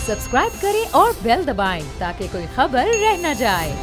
Subscribe करें और bell दबाएं ताकि कोई खबर रह न जाए।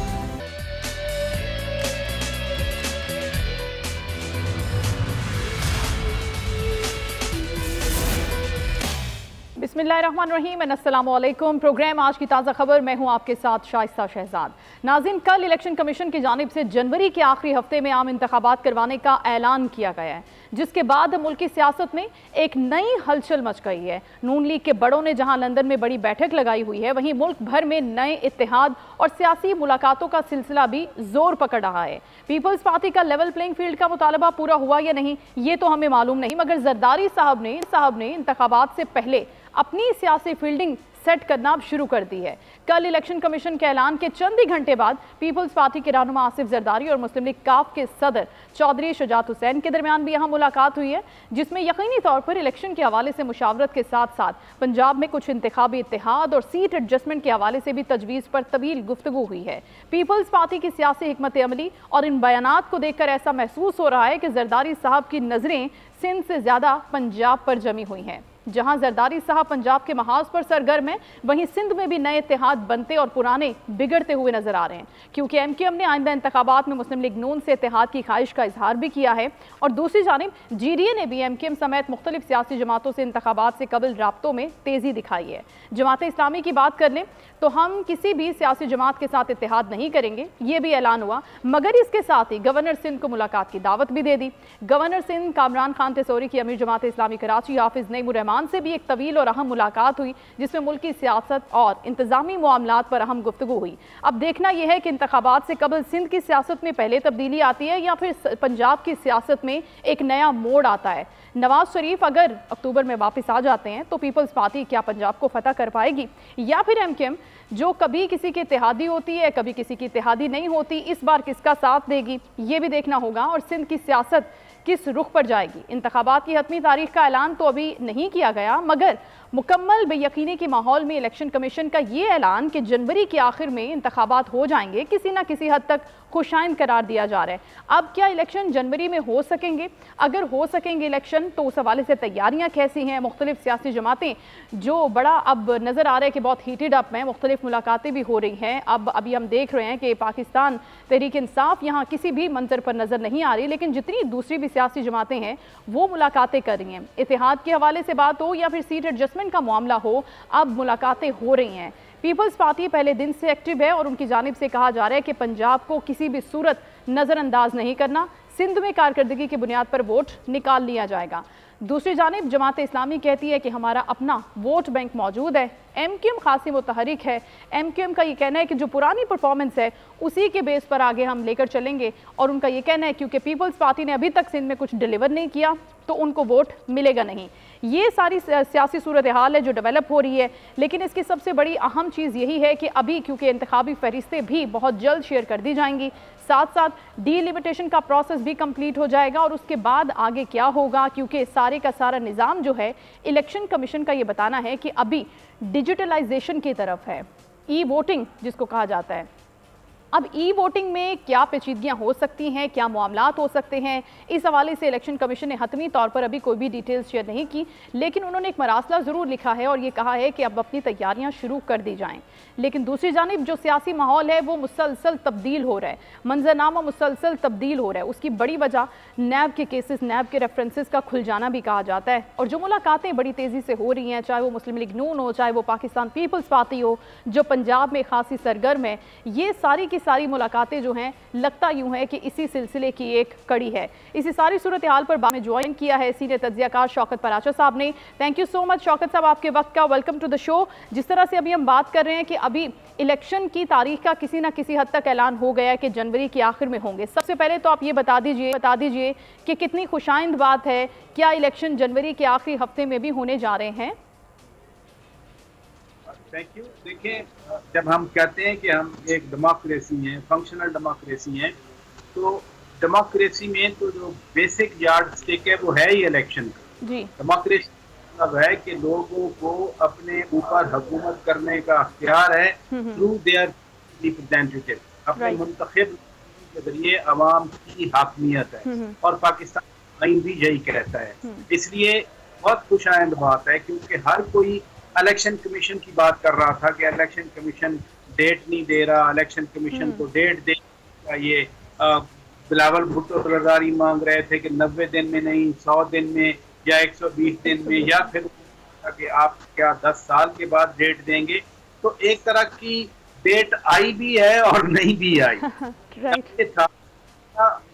बिस्मिल्लाहिर्रहमानिर्रहीम, अस्सलामुअलैकुम। प्रोग्राम आज की ताज़ा खबर, मैं हूं आपके साथ शाइस्ता शहजाद। नाज़रीन, कल इलेक्शन कमीशन की जानिब से जनवरी के आखिरी हफ्ते में आम इंतखाबात करवाने का ऐलान किया गया है, जिसके बाद मुल्क की सियासत में एक नई हलचल मच गई है। नून लीग के बड़ों ने जहां लंदन में बड़ी बैठक लगाई हुई है, वहीं मुल्क भर में नए इत्तेहाद और सियासी मुलाकातों का सिलसिला भी जोर पकड़ रहा है। पीपल्स पार्टी का लेवल प्लेइंग फील्ड का मुतालबा पूरा हुआ या नहीं, ये तो हमें मालूम नहीं, मगर जरदारी साहब ने इंतखाबात से पहले अपनी सियासी फील्डिंग सेट करना अब शुरू कर दी है। कल इलेक्शन कमीशन के ऐलान के चंद ही घंटे बाद पीपल्स पार्टी के रहनुमा आसिफ जरदारी और मुस्लिम लीग काफ के सदर चौधरी शुजात हुसैन के दरमियान भी यहाँ मुलाकात हुई है, जिसमें यकीनी तौर पर इलेक्शन के हवाले से मुशावरत के साथ साथ पंजाब में कुछ इंतखाबी इत्तेहाद और सीट एडजस्टमेंट के हवाले से भी तजवीज़ पर तवील गुफ्तगू हुई है। पीपल्स पार्टी की सियासी हिकमत अमली और इन बयानात को देखकर ऐसा महसूस हो रहा है कि जरदारी साहब की नज़रें सिंध से ज़्यादा पंजाब पर जमी हुई हैं। जहां जरदारी साहब पंजाब के महाज पर सरगर्म है, वहीं सिंध में भी नए इत्तेहाद बनते और पुराने बिगड़ते हुए नजर आ रहे हैं, क्योंकि एमक्यूएम ने आइंदा इंतखाबात में मुस्लिम लीग नून से इत्तेहाद की ख्वाहिश का इजहार भी किया है। और दूसरी जानिब जीडीए ने भी एमक्यूएम समेत मुख्तलिफ सियासी जमातों से इंतखाबात से कबल राब्तों में तेजी दिखाई है। जमात इस्लामी की बात कर लें तो हम किसी भी सियासी जमात के साथ इत्तेहाद नहीं करेंगे, ये भी ऐलान हुआ, मगर इसके साथ ही गवर्नर सिंध को मुलाकात की दावत भी दे दी। गवर्नर सिंध कामरान खान तेसोरी की अमीर जमात इस्लामी कराची हाफिज नईमुर रहमान से भी एक तवील और अहम मुलाकात हुई, जिसमें मुल्क की सियासत और इंतजामी मामलात पर अहम गुफ्तगू हुई। अब देखना यह है कि इंतखाबात से कबल सिंध की सियासत में पहले तब्दीली आती है या फिर पंजाब की सियासत में एक नया मोड़ आता है। नवाज शरीफ अगर अक्टूबर में वापस आ जाते हैं तो पीपल्स पार्टी क्या पंजाब को फतह कर पाएगी, या फिर एमक्यूएम जो कभी किसी की इत्तेहादी होती है कभी किसी की इत्तेहादी नहीं होती, इस बार किसका साथ देगी, ये भी देखना होगा। और सिंध की सियासत किस रुख पर जाएगी। इंतखाबात की हतमी तारीख का ऐलान तो अभी नहीं किया गया, मगर मुकम्मल बेयकीनी के माहौल में इलेक्शन कमीशन का ये ऐलान कि जनवरी के आखिर में इंतखाबात हो जाएंगे, किसी ना किसी हद तक खुशाइंद करार दिया जा रहा है। अब क्या इलेक्शन जनवरी में हो सकेंगे? अगर हो सकेंगे इलेक्शन तो उस हवाले से तैयारियां कैसी हैं? मुख्तलिफ सियासी जमातें जो बड़ा अब नज़र आ रहा है कि बहुत हीटेड अप हैं, मुख्तलिफ मुलाकातें भी हो रही हैं। अब अभी हम देख रहे हैं कि पाकिस्तान तहरीक इंसाफ यहाँ किसी भी मंजर पर नज़र नहीं आ रही, लेकिन जितनी दूसरी भी सियासी जमातें हैं वो मुलाकातें कर रही हैं। इत्तेहाद के हवाले से बात हो या फिर सीट एडजस्टमेंट का मामला हो, अब मुलाकातें हो रही हैं। पीपल्स पार्टी पहले दिन से एक्टिव है और उनकी जानिब से कहा जा रहा है कि पंजाब को किसी भी सूरत नज़रअंदाज नहीं करना, सिंध में कारकर्दगी की बुनियाद पर वोट निकाल लिया जाएगा। दूसरी जानिब जमात इस्लामी कहती है कि हमारा अपना वोट बैंक मौजूद है। एमक्यूएम खासी मुतहरिक है। एमक्यूएम का ये कहना है कि जो पुरानी परफॉर्मेंस है उसी के बेस पर आगे हम लेकर चलेंगे, और उनका ये कहना है क्योंकि पीपल्स पार्टी ने अभी तक सिंध में कुछ डिलीवर नहीं किया तो उनको वोट मिलेगा नहीं। ये सारी सियासी सूरत हाल है जो डेवलप हो रही है, लेकिन इसकी सबसे बड़ी अहम चीज़ यही है कि अभी क्योंकि इंतखाबी फहरिस्तें भी बहुत जल्द शेयर कर दी जाएंगी, साथ साथ डीलिमिटेशन का प्रोसेस भी कंप्लीट हो जाएगा, और उसके बाद आगे क्या होगा, क्योंकि सारे का सारा निज़ाम जो है इलेक्शन कमीशन का ये बताना है कि अभी डिजिटलाइजेशन की तरफ है, ई वोटिंग जिसको कहा जाता है। अब ई वोटिंग में क्या पेचीदगियां हो सकती हैं, क्या मामलात हो सकते हैं, इस हवाले से इलेक्शन कमीशन ने हतमी तौर पर अभी कोई भी डिटेल्स शेयर नहीं की, लेकिन उन्होंने एक मरासला ज़रूर लिखा है और ये कहा है कि अब अपनी तैयारियां शुरू कर दी जाएं। लेकिन दूसरी जानिब जो सियासी माहौल है वो मुसलसल तब्दील हो रहा है, मंजरनामा मुसलसल तब्दील हो रहा है। उसकी बड़ी वजह नैब के केसेस, नैब के रेफरेंसेस का खुल जाना भी कहा जाता है, और जो मुलाकातें बड़ी तेज़ी से हो रही हैं, चाहे वो मुस्लिम लीग नून हो, चाहे वो पाकिस्तान पीपल्स पार्टी हो जो पंजाब में खासी सरगर्म है, ये सारी की सारी मुलाकातें जो हैं लगता यूं है कि इसी सिलसिले की एक कड़ी है। इसी सारी सूरत हाल पर में ज्वाइन किया है सीनियर तज्जियाकार शौकत पराचा साहब ने। Thank you so much Shaukat साहब आपके वक्त का, वेलकम टू द शो। जिस तरह से अभी हम बात कर रहे हैं कि अभी इलेक्शन की तारीख का किसी ना किसी हद तक ऐलान हो गया है कि जनवरी के आखिर में होंगे, सबसे पहले तो आप ये बता दीजिए कि कितनी खुशाइंद बात है, क्या इलेक्शन जनवरी के आखिरी हफ्ते में भी होने जा रहे हैं? Thank you. देखिए, जब हम कहते हैं कि हम एक डेमोक्रेसी हैं, फंक्शनल डेमोक्रेसी हैं, तो डेमोक्रेसी में तो जो बेसिक यार्ड स्टिक है वो है ही इलेक्शन का। डेमोक्रेसी मतलब है कि लोगों को अपने ऊपर हुकूमत करने का अख्तियार है थ्रू देयर रिप्रेजेंटेटिव, अपने मुंतखब के जरिए अवाम की हाकमियत है, और पाकिस्तान आइन भी यही कहता है। इसलिए बहुत खुशाइंद बात है क्योंकि हर कोई इलेक्शन कमीशन की बात कर रहा था कि इलेक्शन कमीशन डेट नहीं दे रहा, इलेक्शन कमीशन को डेट दे। ये बिलावल भुट्टो सरदारी मांग रहे थे कि 90 दिन में नहीं, 100 दिन में या 120 दिन में, या फिर कि आप क्या 10 साल के बाद डेट देंगे। तो एक तरह की डेट आई भी है और नहीं भी आई। था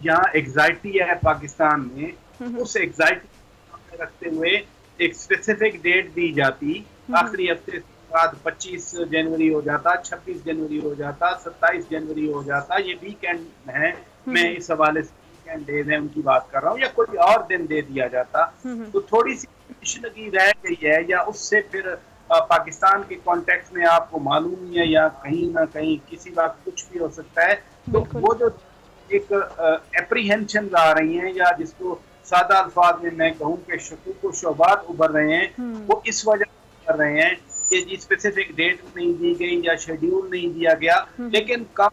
यहाँ एग्जाइटी है पाकिस्तान में, उस एग्जाइटी रखते हुए एक स्पेसिफिक डेट दी जाती। आखिरी हफ्ते बाद 25 जनवरी हो जाता, 26 जनवरी हो जाता, 27 जनवरी हो जाता। ये वीकेंड है, मैं इस हवाले से वीकेंड डेज है उनकी बात कर रहा हूँ, या कोई और दिन दे दिया जाता। तो थोड़ी सी लगी रह गई है, या उससे फिर पाकिस्तान के कॉन्टेक्स्ट में आपको मालूम ही है, या कहीं ना कहीं किसी बात कुछ भी हो सकता है। तो वो जो एक एप्रीहेंशन आ रही हैं, या जिसको सादा अल्फाज में मैं कहूँ कि शकूक व शुबात उभर रहे हैं, वो इस वजह से कर रहे हैं कि जी स्पेसिफिक डेट नहीं दी गई या शेड्यूल नहीं दिया गया। लेकिन कम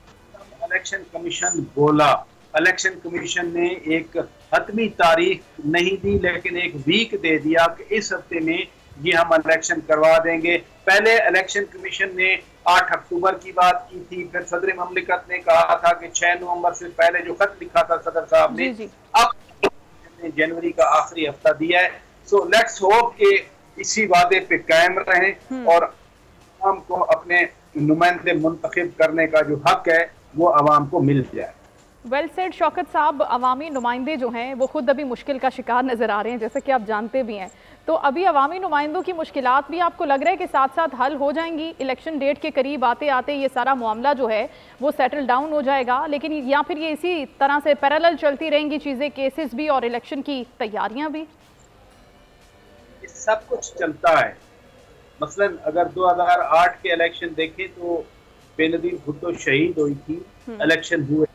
इलेक्शन कमीशन बोला, इलेक्शन कमीशन ने एक हतमी तारीख नहीं दी, लेकिन एक वीक दे दिया कि इस हफ्ते में ये हम इलेक्शन करवा देंगे। पहले इलेक्शन कमीशन ने 8 अक्टूबर की बात की थी, फिर सदर ममलिकत ने कहा था कि 6 नवंबर से पहले जो खत लिखा था सदर साहब ने, अब जनवरी का आखिरी हफ्ता दिया है। सो लेट्स होप कि इसी वादे पे कायम रहें और आवाम को अपने नुमाइंदे मुंतखब करने का जो हक है वो आवाम को मिल जाए। वेल सेड शौकत साहब, अवामी नुमाइंदे जो हैं वो खुद अभी मुश्किल का शिकार नज़र आ रहे हैं, जैसे कि आप जानते भी हैं। तो अभी अवामी नुमाइंदों की मुश्किलात भी आपको लग रहा है कि साथ साथ हल हो जाएंगी? इलेक्शन डेट के करीब आते आते ये सारा मामला जो है वो सेटल डाउन हो जाएगा, लेकिन या फिर ये इसी तरह से पैरेलल चलती रहेंगी चीज़ें, केसेस भी और इलेक्शन की तैयारियाँ भी? सब कुछ चलता है। मसलन अगर 2008 के इलेक्शन देखें तो बेनजीर भुट्टो शहीद हुई थी, इलेक्शन हुए।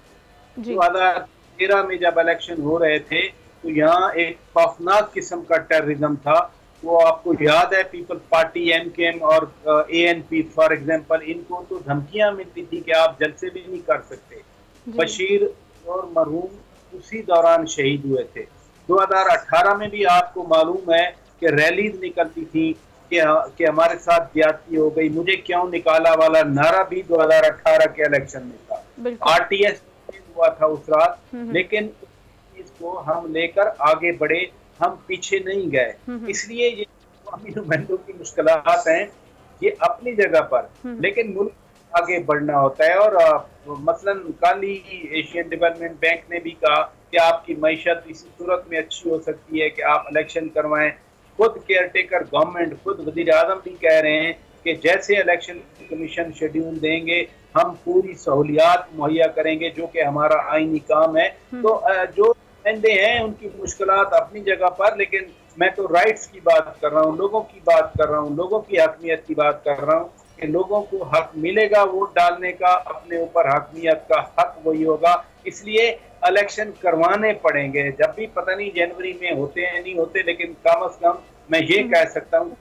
2013 में जब इलेक्शन हो रहे थे तो यहाँ एक खौफनाक किस्म का टेररिज्म था। वो आपको याद है, पीपल पार्टी, एमकेएम और एएनपी फॉर एग्जांपल, इनको तो धमकियां मिलती थी कि आप जलसे भी नहीं कर सकते। बशीर और मरहूम उसी दौरान शहीद हुए थे। 2018 में भी आपको मालूम है कि रैलीज निकलती थी कि हमारे साथ ज्यादती हो गई, मुझे क्यों निकाला वाला नारा भी 2018 के इलेक्शन में था। आरटीएस हुआ था उस रात, लेकिन इसको हम लेकर आगे बढ़े, हम पीछे नहीं गए। इसलिए ये नुमाइंदों की मुश्किलात हैं ये अपनी जगह पर, लेकिन मुल्क आगे बढ़ना होता है। और मसलन कल ही एशियन डेवलपमेंट बैंक ने भी कहा कि आपकी मईशत इसी सूरत में अच्छी हो सकती है कि आप इलेक्शन करवाएं। खुद केयर टेकर गवर्नमेंट, खुद वजीर आजम भी कह रहे हैं कि जैसे इलेक्शन कमीशन शेड्यूल देंगे हम पूरी सहूलियात मुहैया करेंगे, जो कि हमारा आईनी काम है। तो जो नुमाइंदे हैं उनकी मुश्किलात अपनी जगह पर, लेकिन मैं तो राइट्स की बात कर रहा हूँ, लोगों की बात कर रहा हूँ, लोगों की हकमियत की बात कर रहा हूँ कि लोगों को हक मिलेगा वोट डालने का, अपने ऊपर हकमियत का हक वही होगा। इसलिए इलेक्शन करवाने पड़ेंगे, जब भी पता नहीं जनवरी में होते हैं नहीं होते, लेकिन कम अज कम मैं ये कह सकता हूँ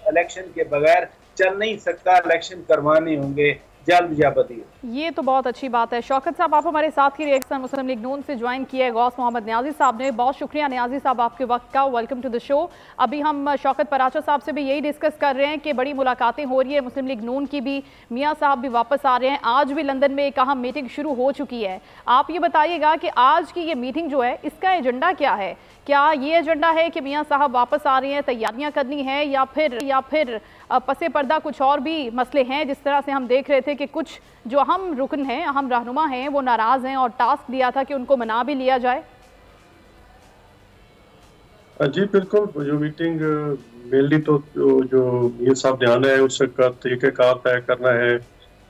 इलेक्शन के बगैर चल नहीं सकता, इलेक्शन करवाने होंगे जल्द या बदी। ये तो बहुत अच्छी बात है। शौकत साहब, आप हमारे साथ ही रिएक्शन मुस्लिम लीग नून से ज्वाइन किया है गौस मोहम्मद न्याजी साहब ने। बहुत शुक्रिया न्याजी साहब आपके वक्त का, वेलकम टू द शो। अभी हम शौकत पराचा साहब से भी यही डिस्कस कर रहे हैं कि बड़ी मुलाकातें हो रही है मुस्लिम लीग नून की भी, मियाँ साहब भी वापस आ रहे हैं, आज भी लंदन में एक अहम मीटिंग शुरू हो चुकी है। आप ये बताइएगा कि आज की ये मीटिंग जो है इसका एजेंडा क्या है? क्या ये एजेंडा है कि मियाँ साहब वापस आ रहे हैं, तैयारियां करनी है, या फिर पसे पर्दा कुछ और भी मसले हैं? जिस तरह से हम देख रहे थे कि कुछ जो अहम रुकन हैं, अहम रहनुमा हैं, वो नाराज हैं और टास्क दिया था कि उनको मना भी लिया जाए। जी बिल्कुल, जो मीटिंग मेनली तो जो मियाँ साहब ने आना है उसका तरीक़ेकार तय करना है,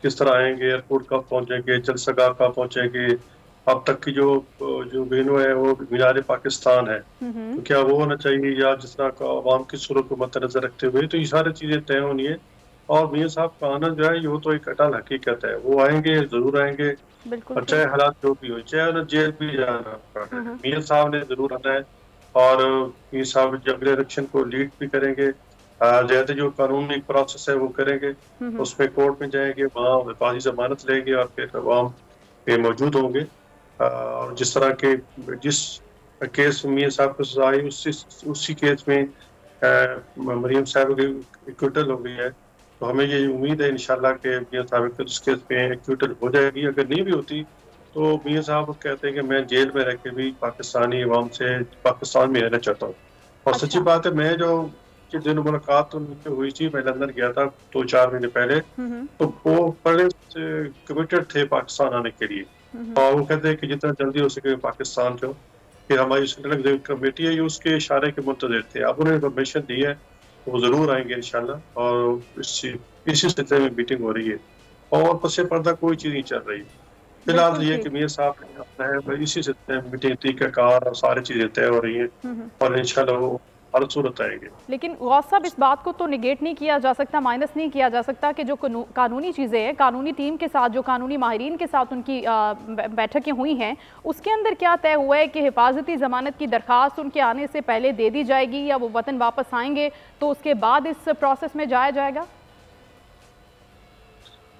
किस तरह आएंगे, एयरपोर्ट कब पहुँचेंगे, जलसगाह कब पहुँचेंगे, अब तक की जो वेन्यू है वो मीनार पाकिस्तान है, तो क्या वो होना चाहिए या जिस तरह का आवाम की सूरत को मद्देनजर रखते हुए, तो ये सारी चीज़ें तय होनी है। और मियाँ साहब का आना जो है ये तो एक अटल हकीकत है, वो आएंगे, जरूर आएंगे, और चाहे हालात जो भी हो, चाहे उन्हें जेल भी जाना पड़े, मियाँ साहब ने जरूर आना है। और मियाँ साहब अगले इलेक्शन को लीड भी करेंगे, जैसे जो कानूनी प्रोसेस है वो करेंगे, उसमें कोर्ट में जाएंगे, वहाँ हिफाजी जमानत लेंगे और फिर अवाम पे मौजूद होंगे। और जिस तरह के जिस केस में मियाँ साहब को सजा आई उसी केस में मरीम साहब की एक्विटल हो गई है, तो हमें ये उम्मीद है इंशाल्लाह कि मियां साहब के केस पे एक्विटल हो जाएगी। अगर नहीं भी होती तो मियां साहब कहते हैं कि मैं जेल में रह के भी पाकिस्तानी अवाम से पाकिस्तान में रहना चाहता हूँ। और अच्छा। सच्ची बात है, मैं जो जिस दिन मुलाकात उनसे हुई थी, मैं लंदन गया था 2-4 महीने पहले, तो वो बड़े कमिटेड थे पाकिस्तान आने के लिए। और वो कहते हैं कि जितना जल्दी हो सके पाकिस्तान जो कि हमारी सेंट्रल कमेटी है ये उसके इशारे के मुंतज़िर थे। अब उन्हें इन्फॉर्मेशन दी है, वो जरूर आएंगे इंशाल्लाह। और इसी सिलसिले में मीटिंग हो रही है और पसे पर्दा कोई चीज नहीं चल रही फिलहाल। तो ये कि मियां साहब ने अपना है, इसी सिलसिले में मीटिंग तरीक़ाकार और सारी चीजें तय हो रही हैं और इंशाल्लाह वो हर सूरत आएंगे। लेकिन गौस साहब, इस बात को तो निगेट नहीं किया जा सकता, माइनस नहीं किया जा सकता कि जो कानूनी चीज़ें हैं, कानूनी टीम के साथ, जो कानूनी माहिरीन के साथ उनकी बैठकें हुई हैं, उसके अंदर क्या तय हुआ है कि हिफाजती ज़मानत की दरख्वास्त उनके आने से पहले दे दी जाएगी या वो वतन वापस आएंगे तो उसके बाद इस प्रोसेस में जाया जाएगा?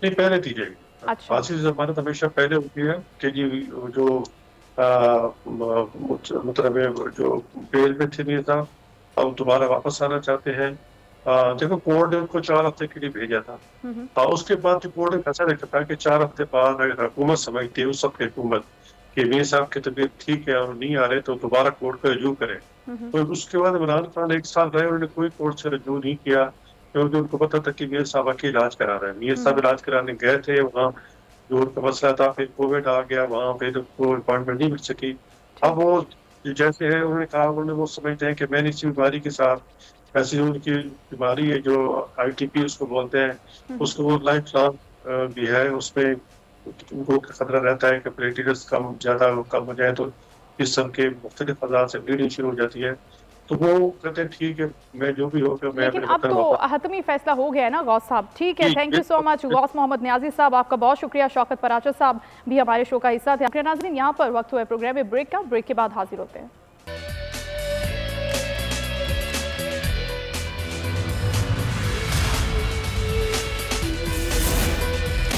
नहीं, पहले दी जाएगी। अच्छा। हिफाजती ज़मानत हमेशा पहले होती है कि जी जो मतलब जो बेल पे थे मियां साहब, अब दोबारा वापस आना चाहते हैं। देखो, कोर्ट ने उनको 4 हफ्ते के लिए भेजा था। उसके बाद कोर्ट ने फैसला रखा था कि 4 हफ्ते बाद अगर हुकूमत समझती है, उस वक्त हुकूमत कि मियां साहब की तबीयत ठीक है और नहीं आ रहे तो दोबारा कोर्ट का रजू करें। तो उसके बाद इमरान खान 1 साल रहे, उन्होंने कोई कोर्ट से रजू नहीं किया क्योंकि उनको पता था कि मियां साहब के इलाज करा रहे हैं। मियां साहब इलाज कराने गए थे, वहाँ जो उनका मसला था, फिर कोविड आ गया, वहाँ फिर उनको अपॉइंटमेंट नहीं मिल सकी। अब वो जैसे है, उन्होंने कहा, उन्होंने वो समझते हैं कि मैंने इसी बीमारी के साथ ऐसी उनकी बीमारी है जो ITP उसको बोलते हैं, उसको वो लाइफ लॉन्ग भी है, उसमें उनको खतरा रहता है कि प्लेटलेट्स कम हो जाए तो जिस्म के मुख्तलिफ अज़ा से ब्लीडिंग शुरू हो जाती है। तो वो कहते हैं ठीक है, मैं जो भी होगा मैं। लेकिन अब तो हतमी फैसला हो गया है ना गौस साहब? ठीक है, thank you so much Ghaus Mohammad Niazi साहब, आपका बहुत शुक्रिया। शौकत पराचर साहब भी हमारे शो का हिस्सा थे। नाज़रीन, यहाँ पर वक्त हुआ है प्रोग्राम में ब्रेक का, ब्रेक के बाद हाजिर होते हैं।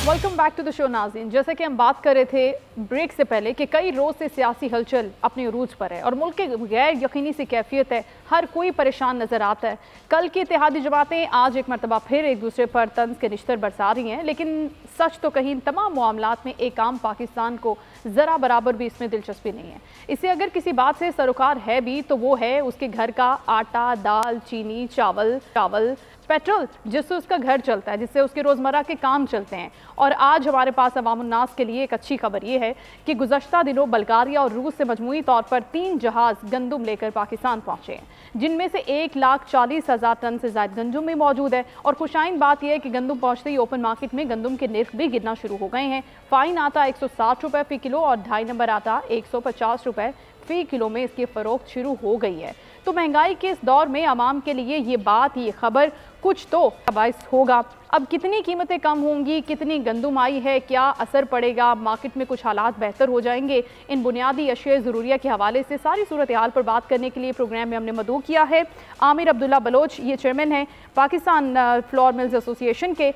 Welcome back to the show नाज़रीन। जैसे कि हम बात कर रहे थे ब्रेक से पहले कि कई रोज़ से सियासी हलचल अपने उरूज पर है और मुल्क के गैर यकीनी सी कैफियत है, हर कोई परेशान नज़र आता है। कल की इत्तेहादी जमातें आज एक मरतबा फिर एक दूसरे पर तंज के निश्तर बरसा रही हैं, लेकिन सच तो कहीं तमाम मामलात में एक आम पाकिस्तान को ज़रा बराबर भी इसमें दिलचस्पी नहीं है। इसे अगर किसी बात से सरोकार है भी तो वो है उसके घर का आटा, दाल, चीनी, चावल, पेट्रोल, जिससे उसका घर चलता है, जिससे उसके रोज़मर्रा के काम चलते हैं। और आज हमारे पास अवामुन्नास के लिए एक अच्छी खबर ये है कि गुज़श्ता दिनों बल्गारिया और रूस से मजमूई तौर पर 3 जहाज़ गंदम लेकर पाकिस्तान पहुँचे हैं, जिनमें से 1,40,000 टन से ज़ायद गंदम भी मौजूद है। और खुशाइन बात यह है कि गंदम पहुँचते ही ओपन मार्केट में गंदम के निर्ख भी गिरना शुरू हो गए हैं। फाइन आटा 160 रुपये फ़ी किलो और 2.5 नंबर आटा 150 रुपये फ़ी किलो में इसकी फ़रोख्त शुरू हो गई है। तो महंगाई के इस दौर में आवाम के लिए ये खबर कुछ तो बाइस होगा। अब कितनी कीमतें कम होंगी, कितनी गंदम आई है, क्या असर पड़ेगा, मार्केट में कुछ हालात बेहतर हो जाएंगे, इन बुनियादी अशिया ज़रूरिया के हवाले से सारी सूरत हाल पर बात करने के लिए प्रोग्राम में हमने मदऊ किया है आमिर अब्दुल्ला बलोच, ये चेयरमैन है पाकिस्तान फ्लोर मिल्स एसोसिएशन के।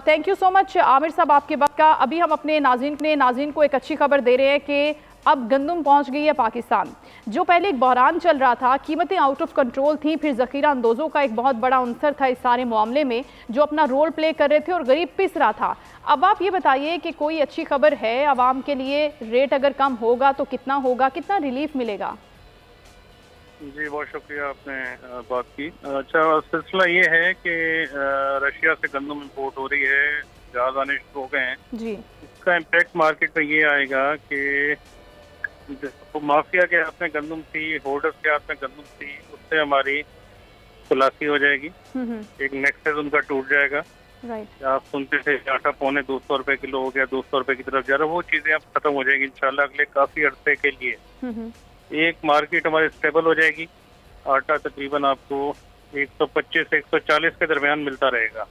Thank you so much Aamir साहब आपके वक्त का। अभी हम अपने नाज़रीन को एक अच्छी खबर दे रहे हैं कि अब गंदम पहुंच गई है पाकिस्तान। जो पहले एक बहरान चल रहा था, कीमतें आउट ऑफ कंट्रोल थी, फिर ज़ख़ीरा अंदोज़ों का एक बहुत बड़ा अंसर था इस सारे मामले में जो अपना रोल प्ले कर रहे थे और गरीब पिस रहा था। अब आप ये बताइए कि कोई अच्छी खबर है आवाम के लिए, रेट अगर कम होगा तो कितना होगा, कितना रिलीफ मिलेगा? जी बहुत शुक्रिया आपने बात की। अच्छा, सिलसिला ये है कि रशिया से गंदम इंपोर्ट हो रही है, जहाज आने शुरू हो गए हैं जी। इसका इम्पैक्ट मार्केट में ये आएगा कि तो माफिया के हाथ में गंदम थी, होल्डर्स के हाथ में गंदम थी, उससे हमारी खुलासी हो जाएगी, एक नेक्सस उनका टूट जाएगा। आप सुनते थे आटा 250 रुपए किलो हो गया, 200 रुपए की तरफ जा रहा, वो चीजें अब खत्म हो जाएगी इंशाल्लाह अगले काफी अरसे के लिए। एक मार्केट हमारी स्टेबल हो जाएगी, आटा तकरीबन आपको 125 से 140 के दरमियान मिलता रहेगा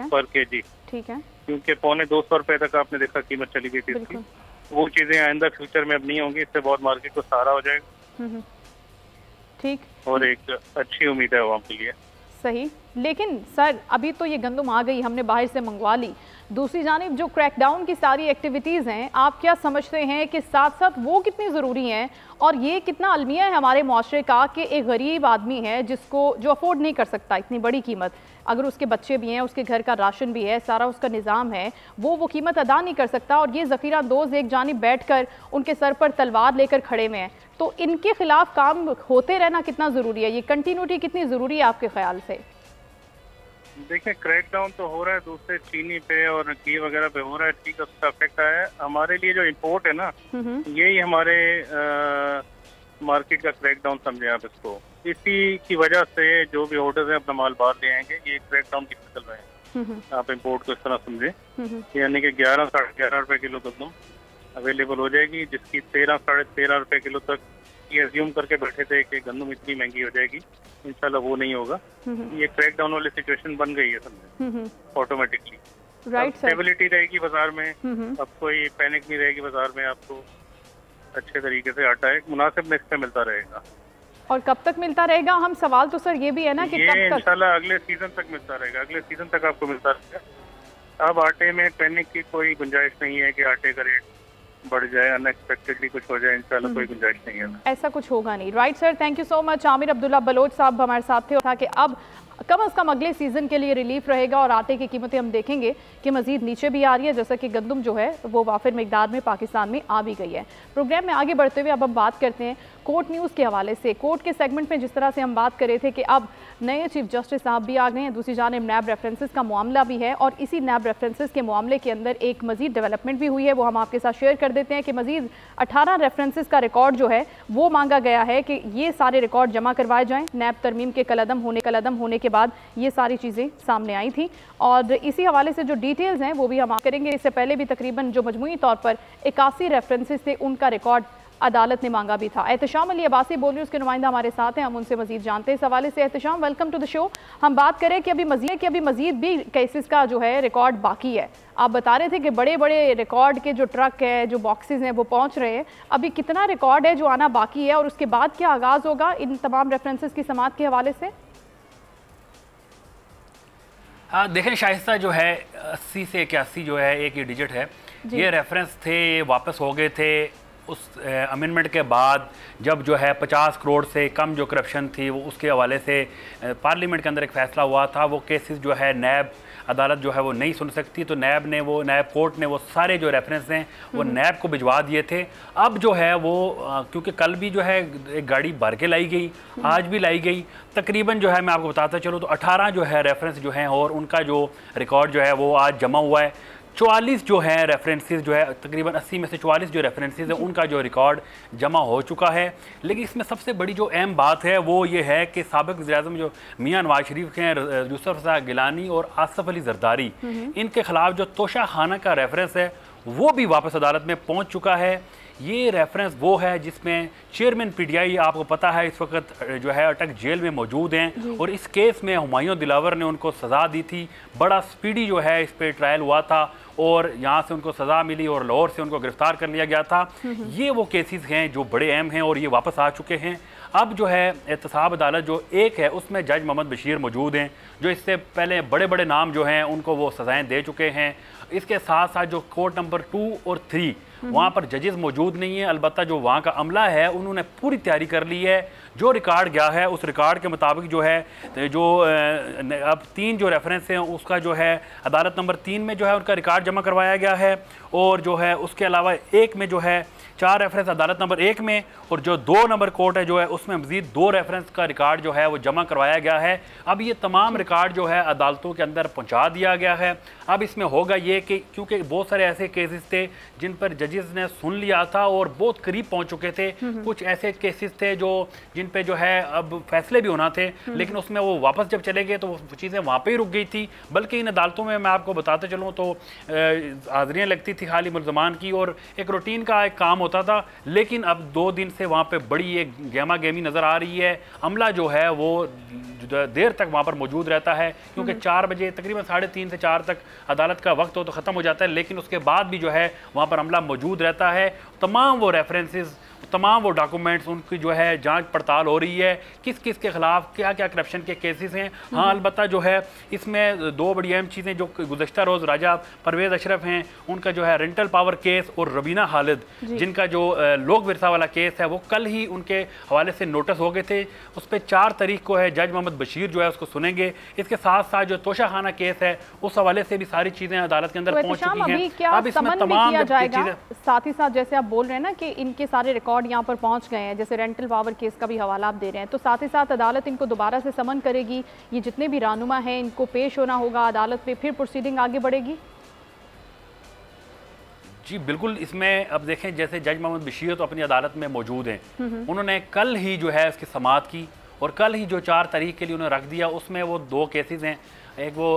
पर केजी, ठीक है, क्योंकि 250 रुपए तक आपने देखा कीमत चली गई थी इसकी। वो चीजें आइंदा फ्यूचर में अब नहीं होंगी, इससे बहुत मार्केट को सहारा हो जाएगा, ठीक, और एक अच्छी उम्मीद है आवाम के लिए। सही, लेकिन सर अभी तो ये गंदम आ गई, हमने बाहर से मंगवा ली, दूसरी जानिब जो क्रैकडाउन की सारी एक्टिविटीज़ हैं, आप क्या समझते हैं कि साथ साथ वो कितनी ज़रूरी हैं और ये कितना अलमिया है हमारे माशरे का कि एक गरीब आदमी है जिसको जो अफोर्ड नहीं कर सकता इतनी बड़ी कीमत, अगर उसके बच्चे भी हैं, उसके घर का राशन भी है, सारा उसका निज़ाम है, वो कीमत अदा नहीं कर सकता और ये ज़ख़ीरा अंदोज़ एक जानिब बैठ कर उनके सर पर तलवार लेकर खड़े हुए हैं, तो इनके खिलाफ काम होते रहना कितना ज़रूरी है, ये कंटिन्यूटी कितनी ज़रूरी है आपके ख्याल से? देखिए क्रैक डाउन तो हो रहा है दूसरे चीनी पे और घी वगैरह पे हो रहा है, ठीक है, उसका इफेक्ट आया है। हमारे लिए जो इम्पोर्ट है ना, यही हमारे मार्केट का क्रैक डाउन समझे आप इसको। इसी की वजह से जो भी ऑर्डर्स हैं अपना माल बाहर ले आएंगे, ये क्रैक डाउन की चल रहे हैं। आप इम्पोर्ट को इस तरह समझे, यानी कि 11 साढ़े 11 रुपए किलो गंदम अवेलेबल हो जाएगी, जिसकी 13 साढ़े 13 रुपए किलो तक ये एज्यूम करके बैठे थे कि गंदम इतनी महंगी हो जाएगी, इंशाल्लाह वो नहीं होगा। ये क्रैक डाउन वाली सिचुएशन बन गई है समझे ऑटोमेटिकली। राइट, स्टेबिलिटी रहेगी बाजार में, अब कोई पैनिक नहीं रहेगी बाजार में, आपको अच्छे तरीके से आटा एक मुनासिब नेक्स्ट पे मिलता रहेगा। और कब तक मिलता रहेगा? हम सवाल तो सर ये भी है ना कि कब तक? इंशाल्लाह अगले सीजन तक मिलता रहेगा, अगले सीजन तक आपको मिलता रहेगा। अब आटे में पैनिक की कोई गुंजाइश नहीं है कि आटे का रेट बढ़ जाए, अनएक्सपेक्टेडली कुछ हो जाए, इंशाल्लाह कोई गुंजाइश नहीं है, ऐसा कुछ होगा नहीं। Right sir, thank you so much. Aamir Abdullah Baloch साहब हमारे साथ थे, था कि अब कम अज़ कम अगले सीज़न के लिए रिलीफ रहेगा और आटे की कीमतें हम देखेंगे कि मज़ीद नीचे भी आ रही है, जैसा कि गंदम जो है वो वाफिर मिकदार में पाकिस्तान में आ भी गई है। प्रोग्राम में आगे बढ़ते हुए अब हम बात करते हैं कोर्ट न्यूज़ के हवाले से। कोर्ट के सेगमेंट में जिस तरह से हम बात कर रहे थे कि अब नए चीफ जस्टिस साहब भी आ गए हैं, दूसरी जानिब नैब रेफरेंसेस का मामला भी है और इसी नैब रेफरेंसेस के मामले के अंदर एक मज़ीद डेवलपमेंट भी हुई है, वो हम आपके साथ शेयर कर देते हैं कि मज़ीद 18 रेफरेंसेस का रिकॉर्ड जो है वो मांगा गया है कि ये सारे रिकॉर्ड जमा करवाए जाएँ। नैब तरमीम के कलदम होने के बाद ये सारी चीज़ें सामने आई थी और इसी हवाले से जो डिटेल्स हैं वो भी हम करेंगे। इससे पहले भी तकरीबन जो मजमूई तौर पर 81 रेफरेंसेस थे उनका रिकॉर्ड अदालत ने मांगा भी था। एहतशाम अली अब्बासी बोल रही, उसके नुमाइंदा हमारे साथ हैं, हम उनसे मजीद जानते हैं इस हवाले से। Ehtesham, welcome to the show. हम बात करें कि अभी मजीद भी केसेस का जो है रिकॉर्ड बाकी है। आप बता रहे थे कि बड़े बड़े रिकॉर्ड के जो ट्रक है, जो बॉक्सेस हैं वो पहुंच रहे हैं, अभी कितना रिकॉर्ड है जो आना बाकी है और उसके बाद क्या आगाज़ होगा इन तमाम रेफरेंसेस की समाअत के हवाले से? हाँ देखें शाइस्ता, जो है 80 से 81 जो है एक ही डिजिट है, ये रेफरेंस थे, ये वापस हो गए थे उस अमेंडमेंट के बाद, जब जो है 50 करोड़ से कम जो करप्शन थी वो उसके हवाले से पार्लियामेंट के अंदर एक फ़ैसला हुआ था। वो केसेस जो है नैब अदालत जो है वो नहीं सुन सकती, तो नैब कोर्ट ने वो सारे जो रेफरेंस हैं वो नैब को भिजवा दिए थे। अब जो है वो क्योंकि कल भी जो है एक गाड़ी भर के लाई गई, आज भी लाई गई, तकरीबन जो है मैं आपको बताता चलूँ तो 18 जो है रेफरेंस जो हैं और उनका जो रिकॉर्ड जो है वो आज जमा हुआ है। 44 जो है रेफरेंसेस जो है, तकरीबन 80 में से 44 जो रेफरेंसेस है उनका जो रिकॉर्ड जमा हो चुका है। लेकिन इसमें सबसे बड़ी जो अहम बात है वो ये है कि साबिक़ वज़ीर-ए-आज़म जो मियां नवाज शरीफ के हैं, यूसुफ रज़ा गिलानी और आसिफ अली जरदारी, इनके खिलाफ जो तोशा खाना का रेफरेंस है वो भी वापस अदालत में पहुँच चुका है। ये रेफरेंस वो है जिसमें चेयरमैन पीटीआई आपको पता है इस वक्त जो है अटक जेल में मौजूद हैं और इस केस में हुमायूं दिलावर ने उनको सज़ा दी थी। बड़ा स्पीडी जो है इस पर ट्रायल हुआ था और यहाँ से उनको सज़ा मिली और लाहौर से उनको गिरफ्तार कर लिया गया था। ये वो केसेस हैं जो बड़े अहम हैं और ये वापस आ चुके हैं। अब जो है एहतसाब अदालत जो एक है उसमें जज मोहम्मद बशीर मौजूद हैं, जो इससे पहले बड़े बड़े नाम जो हैं उनको वो सज़ाएँ दे चुके हैं। इसके साथ साथ जो कोर्ट नंबर 2 और 3 वहाँ पर जजेस मौजूद नहीं है, अलबत्ता जो वहाँ का अमला है उन्होंने पूरी तैयारी कर ली है। जो रिकॉर्ड गया है उस रिकॉर्ड के मुताबिक जो है जो अब 3 जो रेफरेंस हैं उसका जो है अदालत नंबर 3 में जो है उनका रिकॉर्ड जमा करवाया गया है और जो है उसके अलावा एक में जो है 4 रेफरेंस अदालत नंबर 1 में और जो 2 नंबर कोर्ट है जो है उसमें मज़ीद 2 रेफरेंस का रिकॉर्ड जो है वो जमा करवाया गया है। अब ये तमाम रिकॉर्ड जो है अदालतों के अंदर पहुँचा दिया गया है। अब इसमें होगा ये कि क्योंकि बहुत सारे ऐसे केसेस थे जिन पर जजेस ने सुन लिया था और बहुत करीब पहुँच चुके थे, कुछ ऐसे केसेस थे जिन पे जो है अब फैसले भी होना थे, लेकिन उसमें वो वापस जब चले गए तो वो चीज़ें वहाँ पे ही रुक गई थी। बल्कि इन अदालतों में मैं आपको बताते चलूँ तो हाज़िरियाँ लगती थी खाली मुल्ज़मान की और एक रूटीन का एक काम होता था, लेकिन अब 2 दिन से वहाँ पे बड़ी एक गेमा गेमी नज़र आ रही है। अमला जो है वो देर तक वहाँ पर मौजूद रहता है क्योंकि 4 बजे तकरीबन 3:30 से 4 तक अदालत का वक्त हो तो ख़त्म हो जाता है, लेकिन उसके बाद भी जो है वहाँ पर अमला मौजूद रहता है। तमाम वो रेफरेंसेस तमाम वो डॉक्यूमेंट्स, उनकी जो है जांच पड़ताल हो रही है, किस किस के खिलाफ क्या क्या करप्शन के केसेस हैं। हाँ, अलबत्ता जो है इसमें दो बड़ी अहम चीज़ें जो गुज़श्ता रोज़ राजा परवेज़ अशरफ हैं, उनका जो है रेंटल पावर केस, और रबीना खालिद जिनका जो लोक विरसा वाला केस है वो कल ही उनके हवाले से नोटिस हो गए थे। उस पर 4 तारीख को है जज मोहम्मद बशीर जो है उसको सुनेंगे। इसके साथ साथ जो तोशा खाना केस है उस हवाले से भी सारी चीज़ें अदालत के अंदर पहुँच चुकी हैं। अब इसमें तमाम चीज़ें, साथ ही साथ जैसे आप बोल रहे हैं ना कि इनके सारे रिकॉर्ड यहाँ पर पहुँच गए हैं, जैसे रेंटल पावर केस का भी हवाला आप दे रहे हैं, तो साथ ही साथ अदालत इनको दोबारा से समन करेगी, ये जितने भी रहनुमा हैं इनको पेश होना होगा अदालत में, फिर प्रोसीडिंग आगे बढ़ेगी। जी बिल्कुल, इसमें अब देखें जैसे जज मोहम्मद बशीर तो अपनी अदालत में मौजूद हैं, उन्होंने कल ही जो है इसकी समाअत की, और कल ही जो 4 तारीख के लिए उन्होंने रख दिया, उसमें वो 2 केसेस हैं, एक वो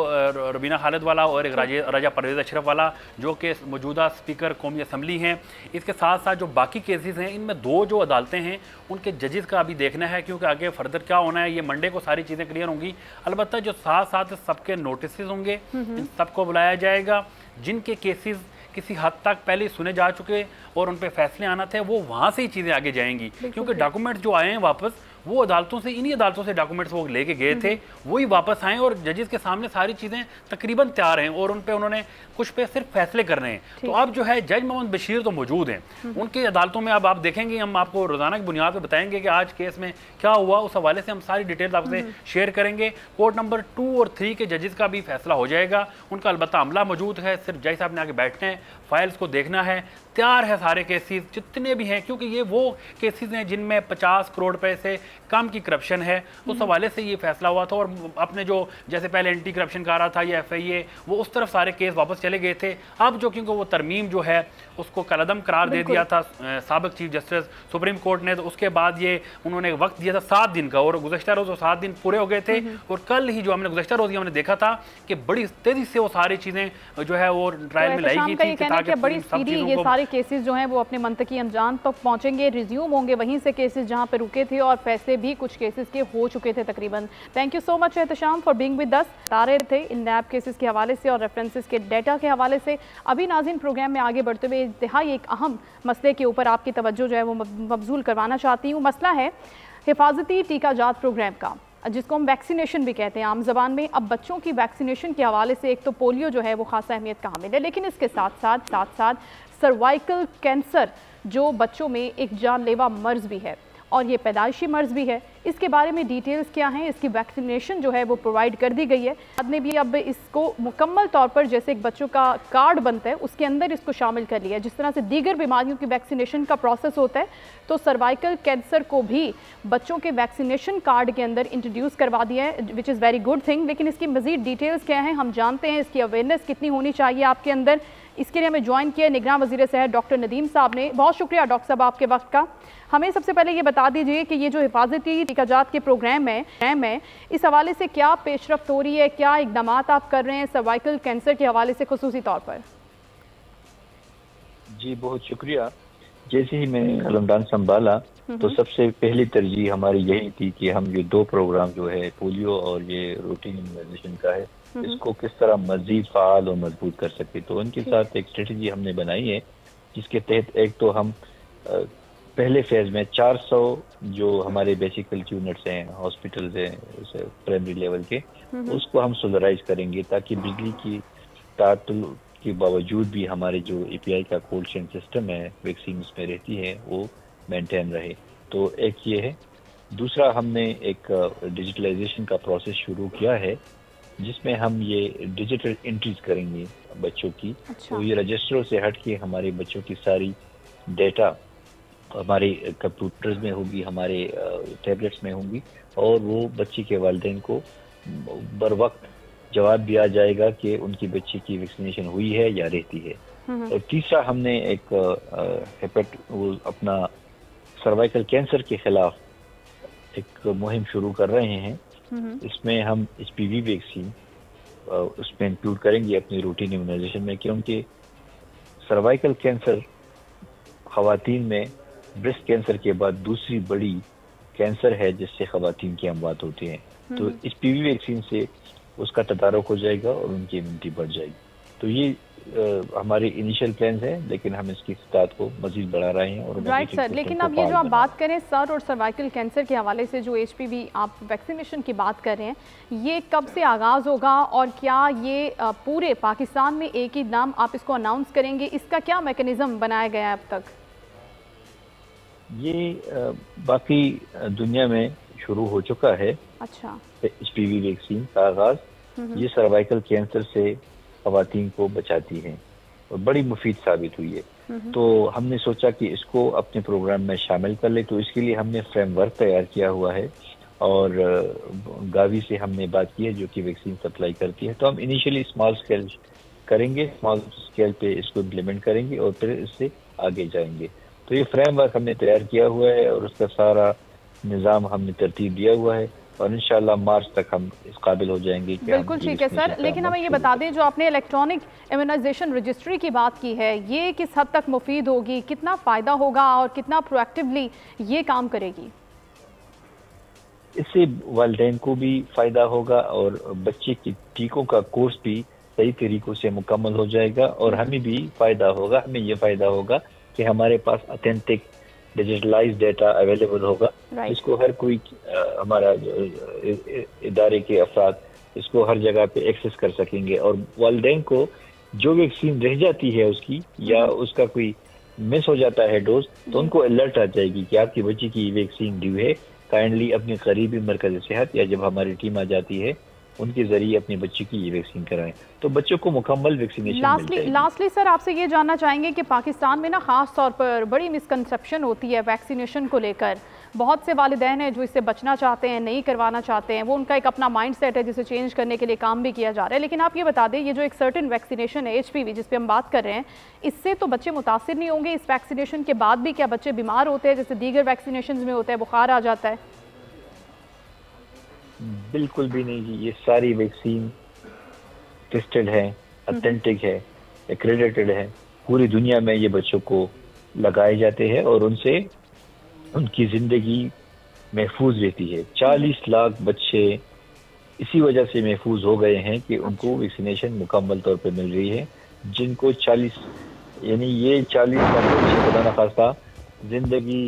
रबीना खालिद वाला और एक राजा परवेज़ अशरफ वाला, जो कि मौजूदा स्पीकर कौमी असम्बली हैं। इसके साथ साथ जो बाकी केसेस हैं इनमें 2 जो अदालतें हैं उनके जजेस का अभी देखना है, क्योंकि आगे फर्दर क्या होना है ये मंडे को सारी चीज़ें क्लियर होंगी। अलबत्ता जो साथ साथ सबके नोटिस होंगे, इन सबको बुलाया जाएगा। जिनके केसेस किसी हद तक पहले सुने जा चुके और उन पर फैसले आना थे, वो वहाँ से ही चीज़ें आगे जाएंगी, क्योंकि डॉक्यूमेंट जो आए हैं वापस वो अदालतों से, इन्हीं अदालतों से डॉक्यूमेंट्स वो लेके गए थे, वही वापस आए और जजेस के सामने सारी चीज़ें तकरीबन तैयार हैं और उन पे उन्होंने कुछ पे सिर्फ फैसले करने हैं। तो अब जो है जज मोहम्मद बशीर तो मौजूद हैं, उनकी अदालतों में अब आप देखेंगे, हम आपको रोज़ाना की बुनियाद पर बताएंगे कि आज केस में क्या हुआ, उस हवाले से हम सारी डिटेल्स आपसे शेयर करेंगे। कोर्ट नंबर 2 और 3 के जजेस का भी फैसला हो जाएगा, उनका अलबत्ता अमला मौजूद है, सिर्फ जज साहब ने आगे बैठना है, फाइल्स को देखना है, तैयार है सारे केसेस जितने भी हैं, क्योंकि ये वो केसेस हैं जिनमें 50 करोड़ रुपए से कम की करप्शन है। उस हवाले से ये फैसला हुआ था, और अपने जो जैसे पहले एंटी करप्शन का रहा था या FIA, वो उस तरफ सारे केस वापस चले गए थे। अब जो क्योंकि वो तरमीम जो है उसको कलअदम करार दे दिया था साबिक चीफ जस्टिस सुप्रीम कोर्ट ने, तो उसके बाद ये उन्होंने वक्त दिया था 7 दिन का, और गुज़श्ता रोज़ वो 7 दिन पूरे हो गए थे। और कल ही जो हमने गुज़श्ता रोज़ हमने देखा था कि बड़ी तेज़ी से वो सारी चीज़ें जो है वो ट्रायल में लाई गई थी, ताकि बड़ी स्पीडी ये सारे केसेस जो हैं वो अपने मंतकी अंजाम तक पहुंचेंगे, रिज्यूम होंगे वहीं से केसेस जहां पे रुके थे, और फैसले भी कुछ केसेस के हो चुके थे तकरीबन। Thank you so much Ehtesham for being with us. तारे थे इन नैब केसेस के हवाले से और रेफरेंसेस के डेटा के हवाले से। अभी नाज़रीन प्रोग्राम में आगे बढ़ते हुए इंतहाई एक अहम मसले के ऊपर आपकी तवज्जो जो है वो मबजूल करवाना चाहती हूँ। मसला है हिफाजती टीकाजात प्रोग्राम का, जिसको हम वैक्सीनेशन भी कहते हैं आम ज़बान में। अब बच्चों की वैक्सीनेशन के हवाले से एक तो पोलियो जो है वो खासा अहमियत का हामिल है, लेकिन इसके साथ साथ सर्वाइकल कैंसर जो बच्चों में एक जानलेवा मर्ज़ भी है, और ये पैदाइशी मर्ज़ भी है। इसके बारे में डिटेल्स क्या हैं, इसकी वैक्सीनेशन जो है वो प्रोवाइड कर दी गई है। बाद में भी अब इसको मुकम्मल तौर पर जैसे एक बच्चों का कार्ड बनता है उसके अंदर इसको शामिल कर लिया है, जिस तरह से दीगर बीमारियों की वैक्सीनेशन का प्रोसेस होता है, तो सर्वाइकल कैंसर को भी बच्चों के वैक्सीनेशन कार्ड के अंदर इंट्रोड्यूस करवा दिया है, which is very good thing. लेकिन इसकी मज़ीद डिटेल्स क्या हैं हम जानते हैं, इसकी अवेयरनेस कितनी होनी चाहिए आपके अंदर। इसके लिए हमें ज्वाइन किया निगरान वज़ीर सेहत डॉक्टर नदीम साहब ने। बहुत शुक्रिया डॉक्टर साहब आपके वक्त का। हमें सबसे पहले ये बता दीजिए कि ये जो हिफाजती टीकाजात के प्रोग्राम है इस हवाले से क्या पेशरफ्त हो रही है, क्या इकदाम आप कर रहे हैं सर्वाइकल कैंसर के हवाले से खुसूसी तौर पर? जी बहुत शुक्रिया। जैसे ही मैंने कलमदान संभाला तो सबसे पहली तरजीह हमारी यही थी कि हम ये 2 प्रोग्राम जो है पोलियो और ये रूटीन इम्यूनाइजेशन का है, इसको किस तरह मजीद फाल और मजबूत कर सके। तो उनके साथ एक स्ट्रेटजी हमने बनाई है, जिसके तहत एक तो हम पहले फेज में 400 जो हमारे बेसिक हेल्थ यूनिट्स हैं, हॉस्पिटल्स हैं प्राइमरी लेवल के, उसको हम सोलराइज करेंगे ताकि बिजली की तातुल के बावजूद भी हमारे जो API का कोल्ड चेन सिस्टम है वैक्सीन में रहती है वो मेंटेन रहे। तो एक ये है। दूसरा, हमने एक डिजिटलाइजेशन का प्रोसेस शुरू किया है, जिसमें हम ये डिजिटल एंट्रीज करेंगे बच्चों की। तो ये रजिस्टरों से हट के हमारे बच्चों की सारी डेटा हमारे कंप्यूटर्स में होगी, हमारे टैबलेट्स में होंगी, और वो बच्चे के वालिदैन को बर वक्त जवाब दिया जाएगा कि उनकी बच्चे की वैक्सीनेशन हुई है या रहती है। और तीसरा, हमने एक अपना सर्वाइकल कैंसर के खिलाफ एक मुहिम शुरू कर रहे हैं। इसमें हम HPV वैक्सीन उसमें इंक्लूड करेंगे अपनी रूटीन इम्यूनाइजेशन में, क्योंकि सर्वाइकल कैंसर खवातीन में ब्रेस्ट कैंसर के बाद दूसरी बड़ी कैंसर है जिससे खवातीन की अमवात होती हैं। तो HPV वैक्सीन से उसका तदारुक हो जाएगा और उनकी इम्यूनिटी बढ़ जाएगी। तो ये हमारे इनिशियल प्लान्स हैं, लेकिन हम इसकी तादाद को मजीद बढ़ा रहे हैं। और राइट सर, लेकिन अब ये जो आप बात करें सर और सर्वाइकल कैंसर के हवाले से, जो HPV आप वैक्सीनेशन की बात कर रहे हैं, ये कब से आगाज़ होगा और क्या ये पूरे पाकिस्तान में एक ही नाम आप इसको अनाउंस करेंगे? इसका क्या मैकेनिज्म बनाया गया है अब तक? ये बाकी दुनिया में शुरू हो चुका है। अच्छा। HPV वैक्सीन का आगाज ये सर्वाइकल कैंसर से खवातीन को बचाती हैं और बड़ी मुफीद साबित हुई है। तो हमने सोचा कि इसको अपने प्रोग्राम में शामिल कर ले, तो इसके लिए हमने फ्रेमवर्क तैयार किया हुआ है और गावी से हमने बात की है जो कि वैक्सीन सप्लाई करती है। तो हम इनिशियली स्मॉल स्केल करेंगे, स्मॉल स्केल पे इसको इम्प्लीमेंट करेंगे और फिर इससे आगे जाएंगे। तो ये फ्रेमवर्क हमने तैयार किया हुआ है और उसका सारा निज़ाम हमने तरतीब दिया हुआ है और इंशाल्लाह मार्च तक हम इस काबिल हो जाएंगे। बिल्कुल ठीक है सर, लेकिन हमें ये बता दें, जो आपने इलेक्ट्रॉनिक इम्यूनाइजेशन रजिस्ट्री की बात की है, ये किस हद तक मुफीद होगी, कितना फ़ायदा होगा और कितना प्रोएक्टिवली ये काम करेगी? इससे वालिदैन को भी फ़ायदा होगा और बच्चे के टीकों का कोर्स भी सही तरीक़ों से मुकम्मल हो जाएगा और हमें भी फ़ायदा होगा। हमें ये फ़ायदा होगा कि हमारे पास ऑथेंटिक डिजिटलाइज डेटा अवेलेबल होगा, जिसको हर कोई हमारा इदारे के अफराद इसको हर जगह पे एक्सेस कर सकेंगे और वालिदैन को जो वैक्सीन रह जाती है उसकी या उसका कोई मिस हो जाता है डोज, तो उनको अलर्ट आ जाएगी कि आपकी बच्ची की वैक्सीन ड्यू है, काइंडली अपने करीबी मरकज़ सेहत या जब हमारी टीम आ जाती है उनके जरिए अपनी बच्ची की ये वैक्सीन कराएं, तो बच्चों को मुकम्मल वैक्सीनेशन। लास्टली सर आपसे ये जानना चाहेंगे कि पाकिस्तान में ना ख़ास तौर पर बड़ी मिसकंसेप्शन होती है वैक्सीनेशन को लेकर। बहुत से वालिदैन हैं जो इससे बचना चाहते हैं, नहीं करवाना चाहते हैं, वो उनका एक अपना माइंड सेट है जिसे चेंज करने के लिए काम भी किया जा रहा है। लेकिन आप ये बता दें, ये जो एक सर्टेन वैक्सीनेशन है HPV जिस पर हम बात कर रहे हैं, इससे तो बच्चे मुतासिर नहीं होंगे? इस वैक्सीनेशन के बाद भी क्या बच्चे बीमार होते हैं जैसे दीगर वैक्सीनेशन में होता है, बुखार आ जाता है? बिल्कुल भी नहीं जी, ये सारी वैक्सीन टेस्टेड है, ऑथेंटिक है, एक्रेडिटेड है। पूरी दुनिया में ये बच्चों को लगाए जाते हैं और उनसे उनकी जिंदगी महफूज रहती है। 40 लाख बच्चे इसी वजह से महफूज हो गए हैं कि उनको वैक्सीनेशन मुकम्मल तौर पे मिल रही है, जिनको 40 यानी ये 40 लाख बच्चे खुदा न खास्ता जिंदगी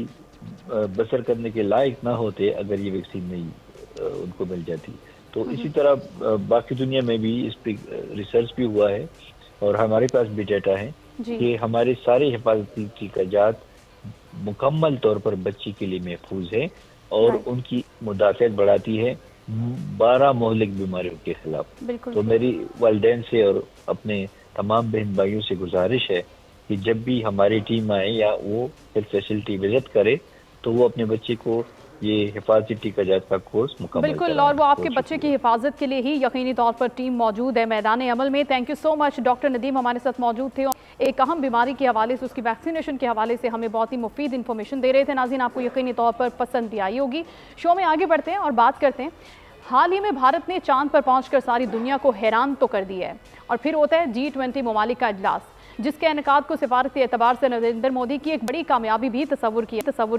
बसर करने के लायक ना होते अगर ये वैक्सीन नहीं उनको मिल जाती। तो इसी तरह बाकी दुनिया में भी इस पर रिसर्च भी हुआ है और हमारे पास भी डेटा है कि हमारे सारे हिफाजती टीकाजात मुकम्मल तौर पर बच्ची के लिए महफूज है और उनकी मुदाफ़त बढ़ाती है 12 मुहलिक बीमारियों के खिलाफ। तो मेरी वालिदैन से और अपने तमाम बहन भाइयों से गुजारिश है कि जब भी हमारी टीम आए या वो हेल्थ फैसिलिटी विजिट करे तो वो अपने बच्चे को ये हिफाजती टीकाजात का कोर्स मुकम्मल बिल्कुल, और वो आपके बच्चे की हिफाजत के लिए ही यकीनी तौर पर टीम मौजूद है मैदान अमल में। Thank you so much. Doctor Nadeem हमारे साथ मौजूद थे, एक अहम बीमारी के हवाले से, उसकी वैक्सीनेशन के हवाले से हमें बहुत ही मुफीद इन्फॉर्मेशन दे रहे थे। नाज़रीन, आपको यकीनी तौर पर पसंद भी आई होगी। शो में आगे बढ़ते हैं और बात करते हैं, हाल ही में भारत ने चांद पर पहुंचकर सारी दुनिया को हैरान तो कर दिया है और फिर होता है G20 ममालिक का इजलास, जिसके इनेकाद को सिफारती एतबार से नरेंद्र मोदी की एक बड़ी कामयाबी भी तस्वुर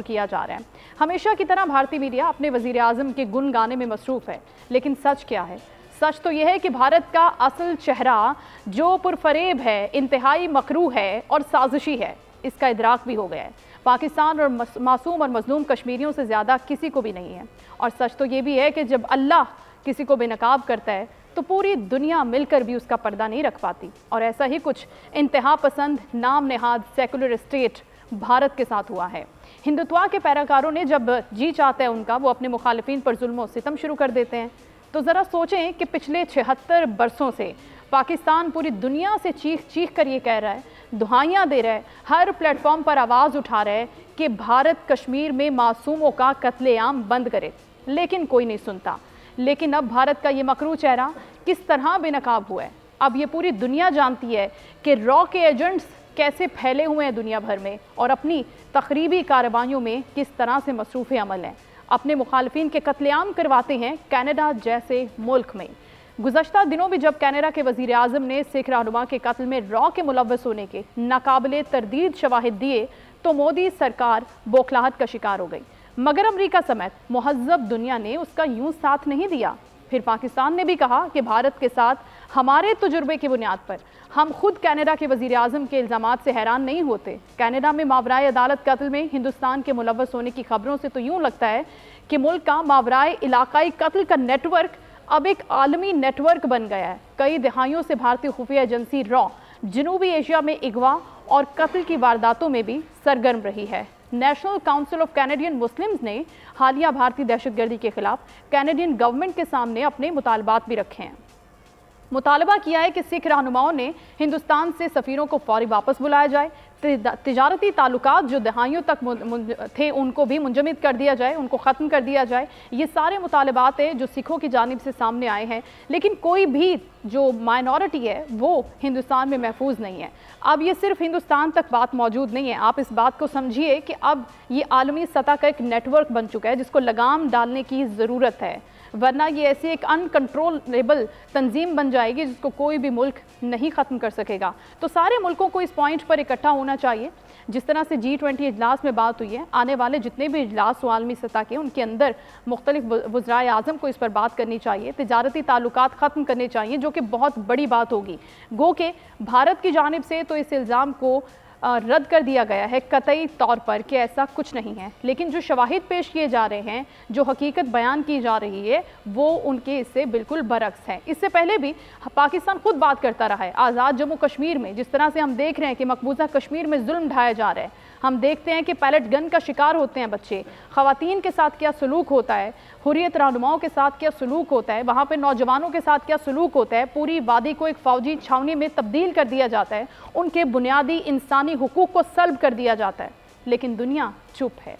किया जा रहा है। हमेशा की तरह भारतीय मीडिया अपने वजीर आज़म के गुण गाने में मसरूफ़ है, लेकिन सच क्या है? सच तो यह है कि भारत का असल चेहरा जो पुरफरेब है, इंतहाई मकरूह है और साजिशी है, इसका इदराक भी हो गया है। पाकिस्तान और मासूम और मजलूम कश्मीरियों से ज़्यादा किसी को भी नहीं है। और सच तो ये भी है कि जब अल्लाह किसी को बेनकाब करता है तो पूरी दुनिया मिलकर भी उसका पर्दा नहीं रख पाती। और ऐसा ही कुछ इंतहा पसंद नाम नेहाद सेकुलर स्टेट भारत के साथ हुआ है। हिंदुत्वा के पैराकारों ने जब जी चाहता है उनका, वो अपने मुखालिफिन पर जुल्म और सितम शुरू कर देते हैं। तो ज़रा सोचें कि पिछले 76 बरसों से पाकिस्तान पूरी दुनिया से चीख कर ये कह रहा है, दुहाइयाँ दे रहा है, हर प्लेटफॉर्म पर आवाज़ उठा रहा है कि भारत कश्मीर में मासूमों का कत्लेआम बंद करे, लेकिन कोई नहीं सुनता। लेकिन अब भारत का ये मकरू चेहरा किस तरह बेनकाब हुआ है। अब ये पूरी दुनिया जानती है कि रॉ के एजेंट्स कैसे फैले हुए हैं दुनिया भर में और अपनी तखरीबी कार्रवाइयों में किस तरह से मसरूफ़ अमल हैं। अपने मुखालिफिन के कत्लेआम करवाते हैं कनाडा जैसे मुल्क में। गुज़श्ता दिनों में जब कनाडा के वज़ीर आज़म ने सिख रहनुमा के कत्ल में रॉ के मुलव्वस होने के नाकाबिले तरदीद शवाहिद दिए तो मोदी सरकार बौखलाहट का शिकार हो गई। मगर अमेरिका समेत मुहज़्ज़ब दुनिया ने उसका यूं साथ नहीं दिया। फिर पाकिस्तान ने भी कहा कि भारत के साथ हमारे तजुर्बे की बुनियाद पर हम खुद कनाडा के वज़ीर आज़म के इल्ज़ामात से हैरान नहीं होते। कनाडा में मावराए अदालत कत्ल में हिंदुस्तान के मुलव्वस होने की खबरों से तो यूँ लगता है कि मुल्क का मावराए इलाकाई कत्ल का नेटवर्क अब एक आलमी नेटवर्क बन गया है। कई दहाइयों से भारतीय खुफिया एजेंसी रॉ जनूबी एशिया में अगवा और कत्ल की वारदातों में भी सरगर्म रही है। National council of Canadian Muslims ने हालिया भारतीय दहशतगर्दी के खिलाफ कैनेडियन गवर्नमेंट के सामने अपने मुतालबात भी रखे हैं। मुतालबा किया है कि सिख रहनुमाओं ने हिंदुस्तान से सफ़ीरों को फौरी वापस बुलाया जाए, तिजारती ताल्लुकात जो दहाइयों तक थे उनको भी मुंजमद कर दिया जाए, उनको ख़त्म कर दिया जाए। ये सारे मुतालबात हैं जो सिखों की जानिब से सामने आए हैं, लेकिन कोई भी जो माइनॉरिटी है वो हिंदुस्तान में महफूज नहीं है। अब ये सिर्फ हिंदुस्तान तक बात मौजूद नहीं है, आप इस बात को समझिए कि अब ये आलमी सतह का एक नेटवर्क बन चुका है जिसको लगाम डालने की ज़रूरत है, वरना ये ऐसी एक अनकंट्रोलेबल तंजीम बन जाएगी जिसको कोई भी मुल्क नहीं ख़त्म कर सकेगा। तो सारे मुल्कों को इस पॉइंट पर इकट्ठा होना चाहिए। जिस तरह से G20 इजलास में बात हुई है, आने वाले जितने भी इजलास हो आलमी सतह के, उनके अंदर मुख्तलिफ वज़राए आज़म को इस पर बात करनी चाहिए, तिजारती ताल्लुकात ख़त्म करने चाहिए, जो कि बहुत बड़ी बात होगी। गो के भारत की जानिब से तो इस इल्ज़ाम को रद्द कर दिया गया है कतई तौर पर कि ऐसा कुछ नहीं है, लेकिन जो शवाहिद पेश किए जा रहे हैं, जो हकीकत बयान की जा रही है, वो उनके इससे बिल्कुल बरक्स है। इससे पहले भी पाकिस्तान खुद बात करता रहा है आज़ाद जम्मू कश्मीर में, जिस तरह से हम देख रहे हैं कि मकबूजा कश्मीर में जुल्म ढाया जा रहा है। हम देखते हैं कि पैलेट गन का शिकार होते हैं बच्चे, ख़वातीन के साथ क्या सलूक होता है, हुर्रियत रहनुमाओं के साथ क्या सलूक होता है, वहाँ पर नौजवानों के साथ क्या सलूक होता है। पूरी वादी को एक फ़ौजी छावनी में तब्दील कर दिया जाता है, उनके बुनियादी इंसानी हुकूक को सल्ब कर दिया जाता है, लेकिन दुनिया चुप है।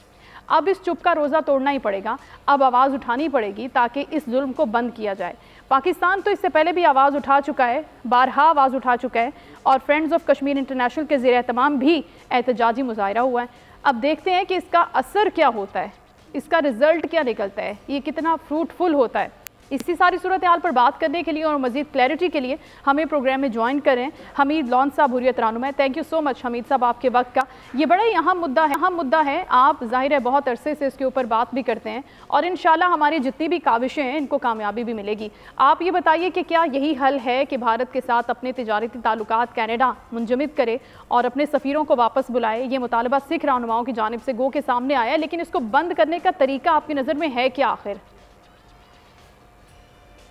अब इस चुप का रोज़ा तोड़ना ही पड़ेगा, अब आवाज़ उठानी पड़ेगी ताकि इस जुल्म को बंद किया जाए। पाकिस्तान तो इससे पहले भी आवाज़ उठा चुका है, बारहा आवाज़ उठा चुका है, और फ्रेंड्स ऑफ कश्मीर इंटरनेशनल के ज़ेर एहतमाम भी एहतजाजी मुजाहरा हुआ है। अब देखते हैं कि इसका असर क्या होता है, इसका रिज़ल्ट क्या निकलता है, ये कितना फ्रूटफुल होता है। इसी सारी सूरत हाल पर बात करने के लिए और मज़ीद क्लैरिटी के लिए हमें प्रोग्राम में ज्वाइन करें हमीद लॉन साहब, हुर्रियत रहनुमा। Thank you so much Hamid साहब आपके वक्त का। ये बड़ा ही अहम मुद्दा है, आप ज़ाहिर है बहुत अरसे से इसके ऊपर बात भी करते हैं, और इंशाल्लाह हमारी जितनी भी काविशें हैं इनको कामयाबी भी मिलेगी। आप ये बताइए कि क्या यही हल है कि भारत के साथ अपने तिजारती ताल्लुकात कनाडा मुंजमद करे और अपने सफ़ीरों को वापस बुलाए? ये मुतालबा सिख रहनुमाओं की जानिब से गो के सामने आया है, लेकिन इसको बंद करने का तरीका आपकी नज़र में है क्या आखिर?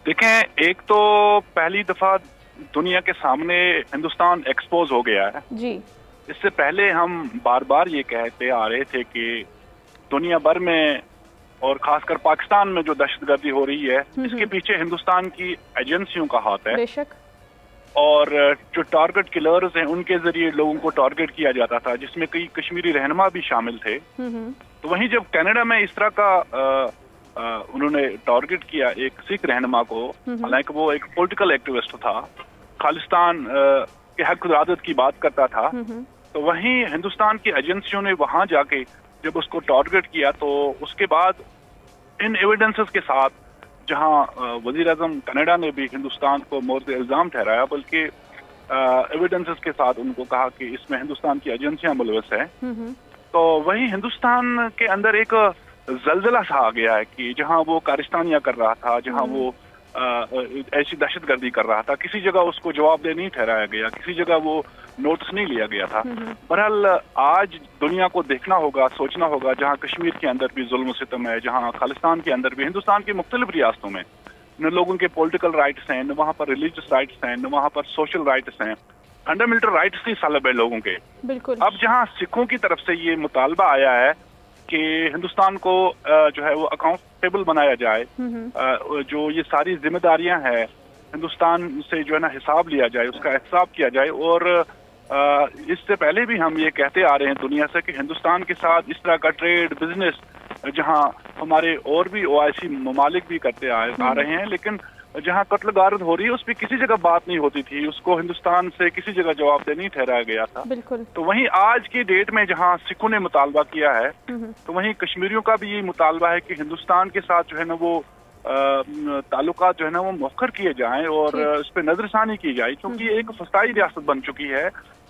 देखें, एक तो पहली दफा दुनिया के सामने हिंदुस्तान एक्सपोज हो गया है जी। इससे पहले हम बार बार ये कहते आ रहे थे कि दुनिया भर में और खासकर पाकिस्तान में जो दहशतगर्दी हो रही है, इसके पीछे हिंदुस्तान की एजेंसियों का हाथ है। बेशक। और जो टारगेट किलर्स हैं उनके जरिए लोगों को टारगेट किया जाता था, जिसमें कई कश्मीरी रहनुमा भी शामिल थे। तो वहीं जब कनाडा में इस तरह का उन्होंने टारगेट किया एक सिख रहनुमा को, हालांकि वो एक पॉलिटिकल एक्टिविस्ट था, खालिस्तान के हक इरादत की बात करता था, तो वहीं हिंदुस्तान की एजेंसियों ने वहां जाके जब उसको टारगेट किया, तो उसके बाद इन एविडेंसेस के साथ, जहां वजीर आज़म कनाडा ने भी हिंदुस्तान को मोर्द इल्ज़ाम ठहराया, बल्कि एविडेंसेस के साथ उनको कहा कि इसमें हिंदुस्तान की एजेंसियां मुलविस हैं, तो वहीं हिंदुस्तान के अंदर एक जलजला सा आ गया है कि जहां वो कारिस्तानियां कर रहा था, जहां वो ऐसी दहशतगर्दी कर रहा था, किसी जगह उसको जवाबदेह नहीं ठहराया गया, किसी जगह वो नोटिस नहीं लिया गया था। बहरहाल आज दुनिया को देखना होगा, सोचना होगा, जहां कश्मीर के अंदर भी जुल्म सितम है, जहां खालिस्तान के अंदर भी, हिंदुस्तान की मुख्तलिफ रियासतों में न लोगों के पॉलिटिकल राइट्स हैं, न वहाँ पर रिलीजियस राइट्स हैं, न वहाँ पर सोशल राइट्स हैं, फंडामेंटल राइट्स की सलब है लोगों के। बिल्कुल। अब जहाँ सिखों की तरफ से ये मुतालबा आया है कि हिंदुस्तान को जो है वो अकाउंटेबल बनाया जाए, जो ये सारी जिम्मेदारियां हैं हिंदुस्तान से जो है ना हिसाब लिया जाए, उसका एहसाब किया जाए। और इससे पहले भी हम ये कहते आ रहे हैं दुनिया से कि हिंदुस्तान के साथ इस तरह का ट्रेड बिजनेस जहां हमारे और भी OIC ममालिक भी करते आ रहे हैं, लेकिन जहां कत्ल गारत हो रही है उस पर किसी जगह बात नहीं होती थी, उसको हिंदुस्तान से किसी जगह जवाबदेह नहीं ठहराया गया था। बिल्कुल। तो वहीं आज की डेट में जहां सिखों ने मुतालबा किया है, तो वहीं कश्मीरियों का भी ये मुतालबा है कि हिंदुस्तान के साथ जो है ना वो ताल्लुकात जो है ना वो मुअख्खर किए जाएं और इस पर नजरसानी की जाए, क्योंकि ये एक फसाई रियासत बन चुकी है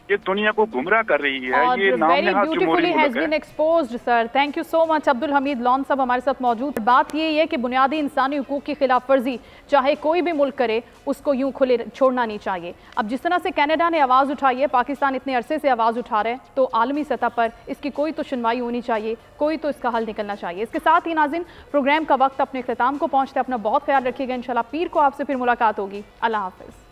ये दुनिया को गुमराह कर रही है। ये नामनहाद जमहूरी मुल्क है। Exposed sir, thank you so much. Abdul Hamid lawn साहब हमारे साथ मौजूद। बात ये है कि बुनियादी इंसानी हुकूक की खिलाफ वर्जी चाहे कोई भी मुल्क करे, उसको यूं खुले छोड़ना नहीं चाहिए। अब जिस तरह से कनाडा ने आवाज़ उठाई है, पाकिस्तान इतने अरसे से आवाज़ उठा रहे हैं, तो आलमी सतह पर इसकी कोई तो सुनवाई होनी चाहिए, कोई तो इसका हल निकलना चाहिए। इसके साथ ही नाज़रीन, प्रोग्राम का वक्त अपने इख्तिताम को पहुँचते, अपना बहुत ख्याल रखिएगा। इंशाल्लाह पीर को आपसे फिर मुलाकात होगी। अल्लाह हाफ़िज़।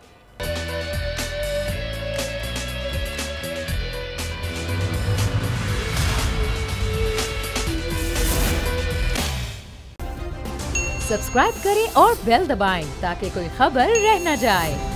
सब्सक्राइब करें और बेल दबाएं ताकि कोई खबर रह न जाए।